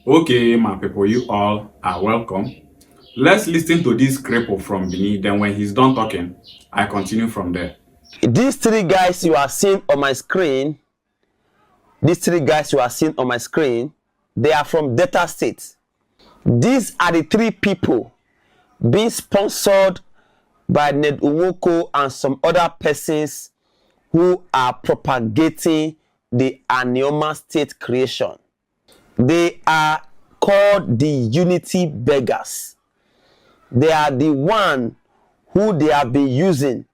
Okay, my people, you all are welcome. Let's listen to this cripple from Benin. Then when he's done talking, I continue from there. These three guys you are seeing on my screen, they are from Delta State. These are the three people being sponsored by Ned and some other persons who are propagating the Anioma state creation. They are called the unity beggars. They are the one who they have been using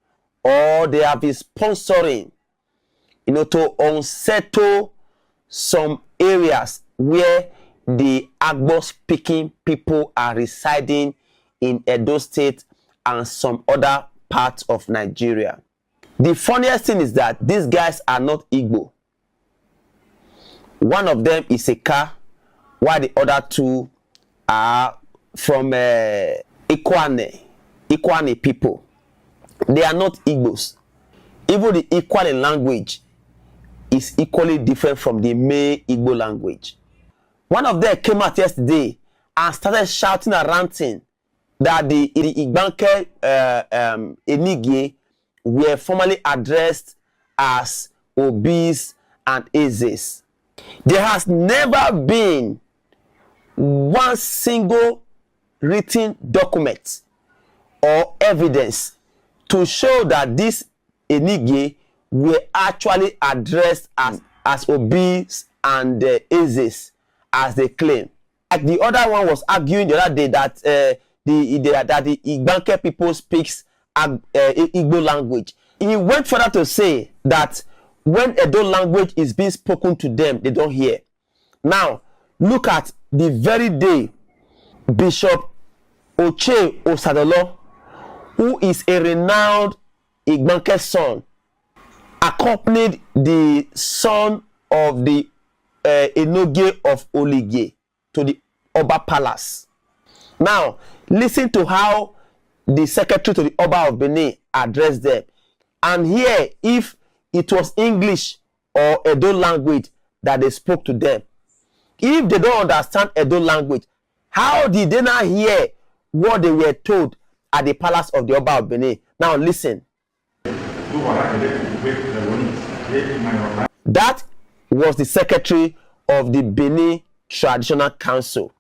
or they have been sponsoring, to unsettle some areas where the Igbo speaking people are residing in Edo State and some other parts of Nigeria. The funniest thing is that these guys are not Igbo. One of them is a car, while the other two are from Ikwane people. They are not Igbos. Even the Ikwane language is equally different from the main Igbo language. One of them came out yesterday and started shouting and ranting that the Igbanke Enogie were formerly addressed as OBIs and EZEs. There has never been one single written document or evidence to show that these Enogie were actually addressed as OBIs and EZEs as they claim. Like the other one was arguing the other day that the Igbanke people speaks Igbo language. He went further to say that when Edo language is being spoken to them, they don't hear. Now, look at the very day Bishop Oche Osadolo, who is a renowned Igbanke son, accompanied the son of the Enogie of Olige to the Oba Palace. Now, listen to how the secretary to the Oba of Benin addressed them. And here, if it was English or Edo language that they spoke to them, if they don't understand Edo language, how did they not hear what they were told at the palace of the Oba of Benin? Now listen. That was the secretary of the Benin Traditional Council.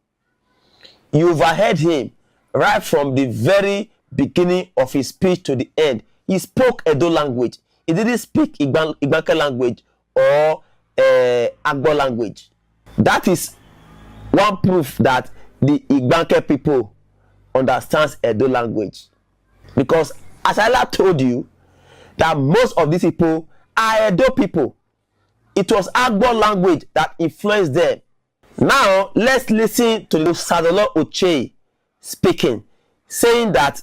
You've heard him right from the very beginning of his speech to the end. He spoke Edo language. He didn't speak Igbanke language or Igbo language. That is one proof that the Igbanke people understands Edo language. Because as I told you, that most of these people are Edo people. It was Igbo language that influenced them. Now, let's listen to Sadolo Oche speaking, saying that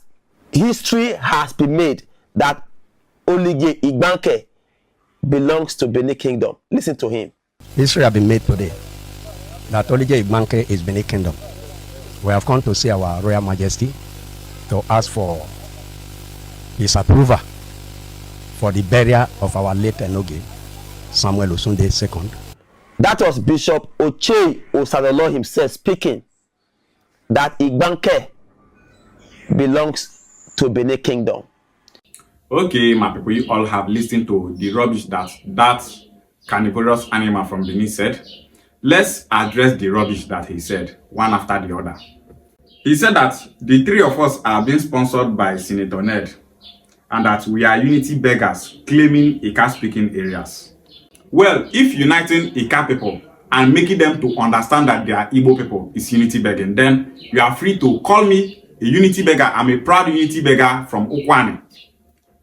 history has been made that Olige Igbanke belongs to Benin Kingdom. Listen to him. History has been made today that Olige Igbanke is Benin Kingdom. We have come to see our Royal Majesty to ask for his approval for the burial of our late Enogie, Samuel Osunde II. That was Bishop Oche Osadolo himself speaking that Igbanke belongs to Benin Kingdom. Okay, my people, you all have listened to the rubbish that carnivorous animal from Benin said. Let's address the rubbish that he said, one after the other. He said that the three of us are being sponsored by Senator Ned and that we are unity beggars claiming Ika-speaking areas. Well, if uniting Ika people and making them to understand that they are Igbo people is unity begging, then you are free to call me a unity beggar. I'm a proud unity beggar from Ukwane.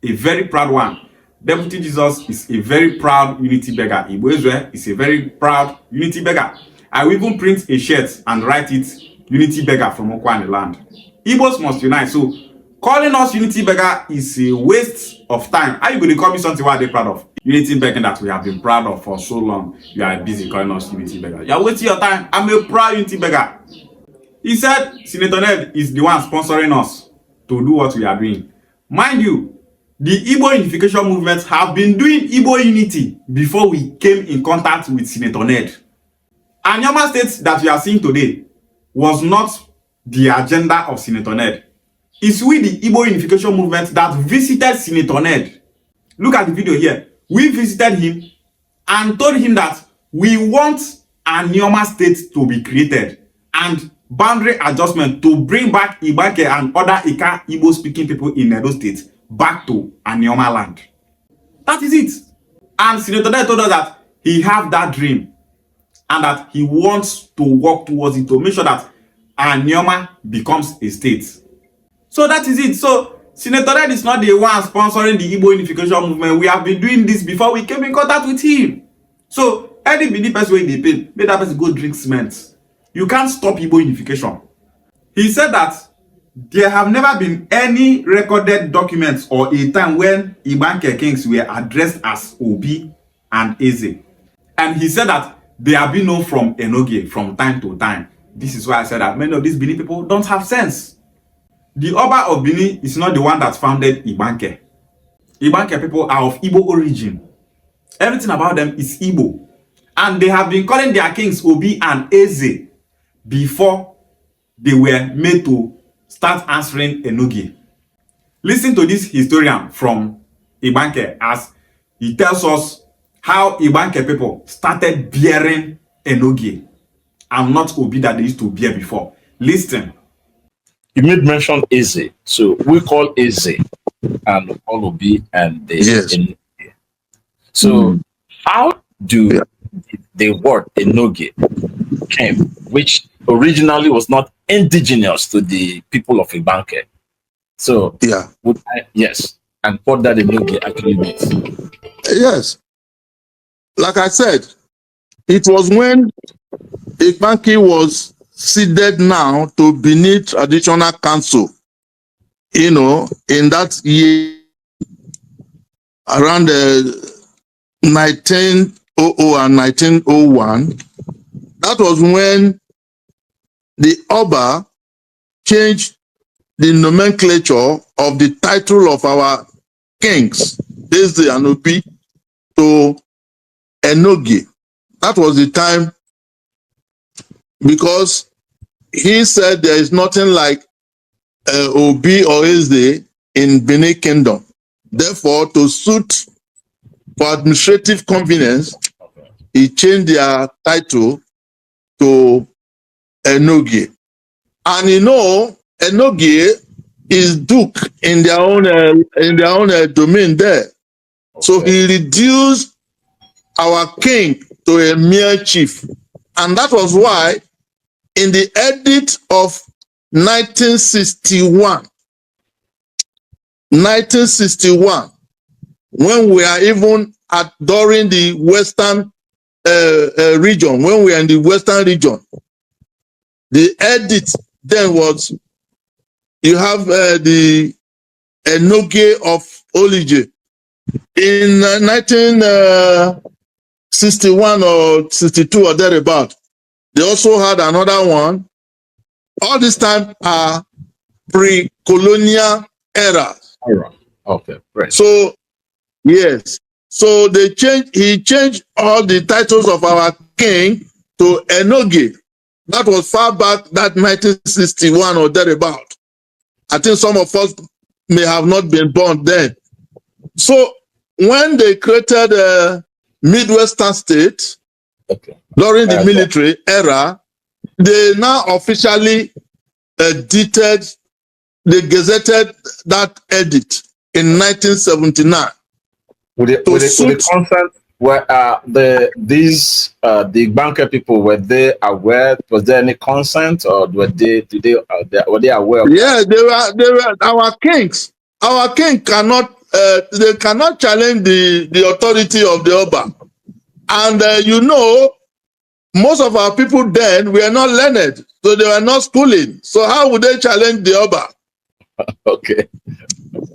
A very proud one. Deputy Jesus is a very proud unity beggar. Igbo EZE is a very proud unity beggar. I will even print a shirt and write it unity beggar from Ukwane land. Igbos must unite. So calling us unity beggar is a waste of time. How you going to call me something what they're proud of? Unity begging that we have been proud of for so long. You are busy calling us unity beggar. You are wasting your time. I'm a proud unity beggar. He said Senator Ned is the one sponsoring us to do what we are doing. Mind you, the Igbo unification movements have been doing Igbo unity before we came in contact with Senator Ned. Anyama State that we are seeing today was not the agenda of Senator Ned. It's we, the Igbo unification movement, that visited Senator Ned. Look at the video here. We visited him and told him that we want Anyama State to be created and boundary adjustment to bring back Igbanke and other Ika Igbo speaking people in Edo State back to Anyama land. That is it. And Senator Ned told us that he have that dream and that he wants to work towards it to make sure that Anyama becomes a state. So that is it. So Senator Ned is not the one sponsoring the Igbo unification movement. We have been doing this before we came in contact with him. So any Bini person wey dey pay, make that person go drink cement. You can't stop Igbo unification. He said that there have never been any recorded documents or a time when Igbanke kings were addressed as OBI and EZE. And he said that they have been known from Enogie from time to time. This is why I said that many of these Bini people don't have sense. The Oba of Bini is not the one that founded Igbanke. Igbanke people are of Igbo origin. Everything about them is Igbo. And they have been calling their kings OBI and EZE before they were made to start answering Enogie. Listen to this historian from Igbanke as he tells us how Igbanke people started bearing Enogie and not OBI that they used to bear before. Listen. You made mention EZE, so we call EZE and all OBI and the Enogie. So how do the word Enogie came, which originally was not indigenous to the people of Igbanke? So yes, and what that Enogie actually means. Yes, like I said, it was when Igbanke was ceded now to Benin Traditional Council, you know, in that year around 1900 and 1901. That was when the Oba changed the nomenclature of the title of our kings, EZE and OBI, to Enogie. That was the time, because he said there is nothing like OBI or EZE in Benin Kingdom. Therefore, to suit for administrative convenience, he changed their title to Enogie. And you know, Enogie is duke in their own domain there. So he reduced our king to a mere chief. And that was why in the edict of 1961, when we are even during the Western region, when we are in the Western region, the edict then was, you have the Enogie of Olije. In 1961 or 62 or thereabout, they also had another one. All this time are pre-colonial era. Okay, right. So, yes. So he changed all the titles of our king to Enogie. That was far back, that 1961 or thereabout. I think some of us may have not been born then. So when they created a Midwestern state during the military era, they now officially gazetted that edict in 1979. With the consent, were the Igbanke people, were they aware? Was there any consent, or were they aware? Yeah, they were our kings. Our king cannot they cannot challenge the authority of the Oba. And you know, most of our people then were not learned, so they were not schooling. So how would they challenge the Oba? Okay.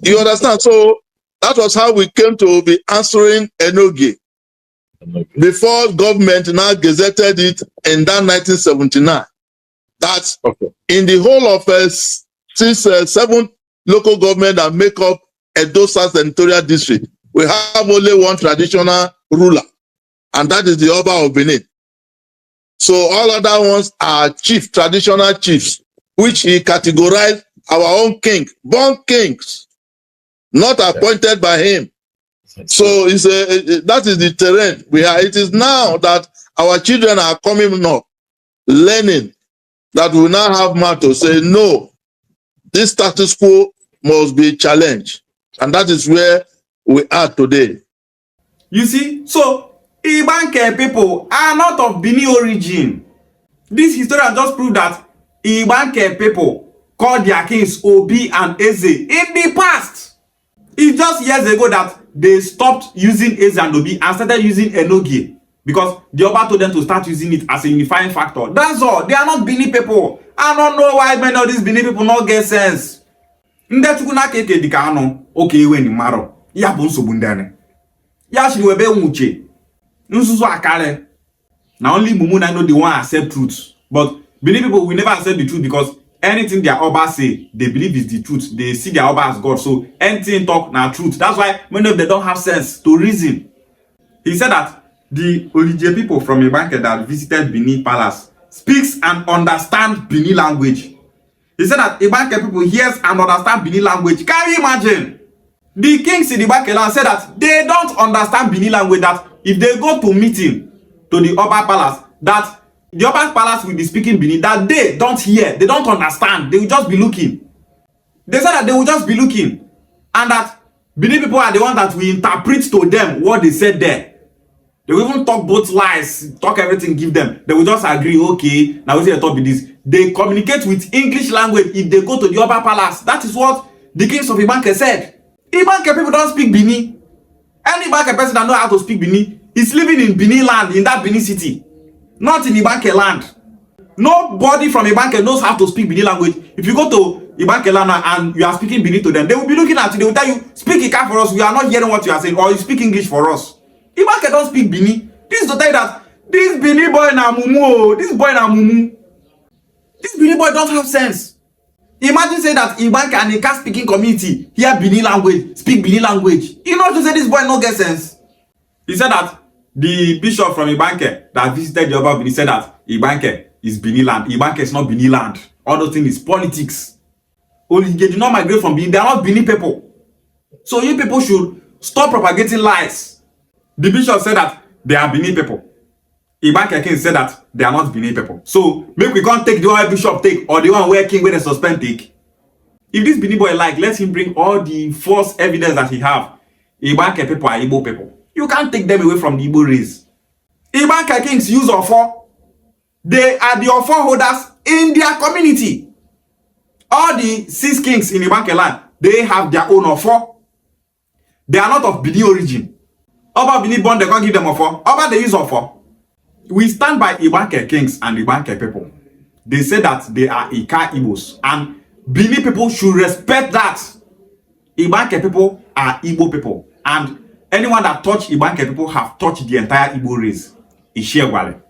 You understand? So that was how we came to be answering Enogie. Before government now gazetted it in that 1979. That's in the whole of 7 local government that make up Edo South Senatorial District, we have only one traditional ruler, and that is the Oba of Benin. So all other ones are chief, traditional chiefs, which he categorized our own king, born kings, not appointed by him. So it's that is the terrain we are. It is now that our children are coming up, learning that we now have mouth to say, no, this status quo must be challenged. And that is where we are today. You see, so Igbanke people are not of Bini origin. This historian just proved that Igbanke people called their kings OBI and EZE in the past. It's just years ago that they stopped using EZE and OBI and started using Enogie because the Oba told them to start using it as a unifying factor. That's all. They are not Bini people. I don't know why many of these Bini people not get sense. Ndechukuna keke dikano okay when maro. Ya bunso bundane. Ya shiri webe unche. Nsusu akare. Now only Mumu know the one accept truth. But Bini people will never accept the truth because anything their Oba say, they believe is the truth. They see their Oba as God. So anything talk now truth. That's why many of them don't have sense to reason. He said that the Olije people from Igbanke that visited Bini Palace speaks and understand Bini language. He said that Igbanke people hears and understand Bini language. Can you imagine? The kings in Igbanke land said that they don't understand Bini language, that if they go to meeting to the Oba Palace, that the Oba Palace will be speaking Bini, that they don't hear, they don't understand, they will just be looking. They said that they will just be looking. And that Bini people are the ones that will interpret to them what they said there. They will even talk both lies, talk everything, give them. They will just agree, okay, now we say the top with this. They communicate with English language if they go to the Oba Palace. That is what the kings of Igbanke said. Igbanke people don't speak Bini. Any Igbanke person that knows how to speak Bini is living in Bini land, in that Bini city. Not in Igbanke land. Nobody from Igbanke knows how to speak Bini language. If you go to Igbanke land and you are speaking Bini to them, they will be looking at you. They will tell you, speak Ika for us. We are not hearing what you are saying. Or you speak English for us. Igbanke don't speak Bini. This is to tell you that this Bini boy na mumu. This boy na mumu. This Bini boy don't have sense. Imagine say that Igbanke and a cat speaking community hear Bini language, speak Bini language. You know to say this boy no get sense. He said that the bishop from Igbanke that visited the Oba Bini said that Igbanke is Bini land. Igbanke is not Bini land. All those things is politics. Only they do not migrate from Bini. They are not Bini people. So you people should stop propagating lies. The bishop said that they are Bini people. Igbanke king said that they are not Bini people. So maybe we can't take the one bishop take or the one where king where they suspend take. If this Bini boy like, let him bring all the false evidence that he have. Igbanke people are Igbo people. You can't take them away from the Igbo race. Igbanke kings use Ofo. They are the Ofo holders in their community. All the 6 kings in Igbanke land, they have their own Ofo. They are not of Bini origin. Oba Bini born, they can't give them Ofo. Oba they use Ofo. We stand by Igbanke kings and Igbanke people. They say that they are Ika Igbos. And Bini people should respect that. Igbanke people are Igbo people. And anyone that touch Igbanke people have touched the entire Igbo race. Ishiegwale.